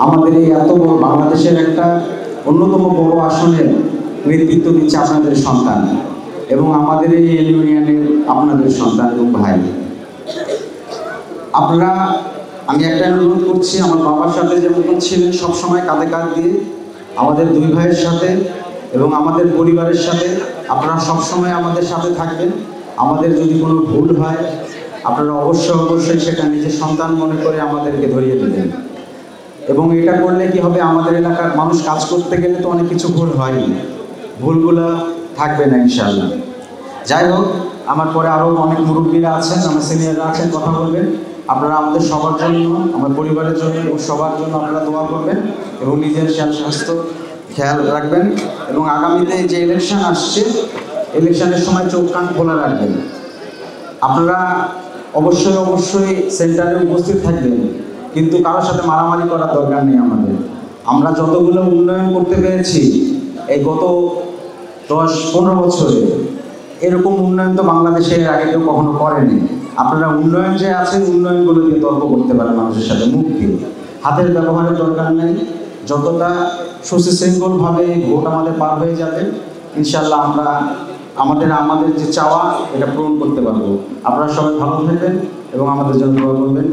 আমাদের এই এত বড় বাংলাদেশের একটা অন্যতম বড় আসনের নেতৃত্ব দিচ্ছে আপনাদের সন্তান এবং আমাদের এই ইউনিয়নের আপনাদের সন্তান এবং ভাই। আপনারা, আমি একটা অনুরোধ করছি, আমার বাবার সাথে যেমন ছিলেন সবসময় কাঁধে কাঁধ দিয়ে, আমাদের দুই ভাইয়ের সাথে এবং আমাদের পরিবারের সাথে আপনারা সবসময় আমাদের সাথে থাকবেন। আমাদের যদি কোনো ভুল হয় আপনারা অবশ্যই সেটা নিজের সন্তান মনে করে আমাদেরকে ধরিয়ে দেবেন। এবং এটা করলে কি হবে, আমাদের এলাকার মানুষ কাজ করতে গেলে তো অনেক কিছু ভুল হয়, ভুলগুলো থাকবে না ইনশাআল্লাহ। যাই হোক, আমার পরে আরও অনেক মুরব্বীরা আছেন, আমার সিনিয়ররা আছেন, কথা বলবেন। আপনারা আমাদের সবার জন্য, আমার পরিবারের জন্য এবং সবার জন্য আপনারা দোয়া করবেন এবং নিজের স্বাস্থ্য খেয়াল রাখবেন। এবং আগামীতে যে ইলেকশন আসছে, ইলেকশনের সময় চোখ কান খোলা রাখবেন। আপনারা অবশ্যই সেন্টারে উপস্থিত থাকবেন, কিন্তু কারোর সাথে মারামারি করার দরকার নেই। আমরা যতগুলো উন্নয়ন করতে পেরেছি এই গত 10-15 বছরে, এরকম উন্নয়ন তো বাংলাদেশের আগে কেউ কখনো করেনি। আপনারা উন্নয়ন যে আছে, উন্নয়নগুলো দিয়ে তর্ক করতে পারেন মানুষের সাথে মুখ দিয়ে, হাতের ব্যবহারের দরকার নেই। যতটা সুশৃঙ্খলভাবে ভোট আমাদের পার হয়ে যাবে, ইনশাল্লাহ আমরা আমাদের যে চাওয়া এটা পূরণ করতে পারবো। আপনারা সবাই ভালো থাকবেন এবং আমাদের জন্য দোয়া করবেন।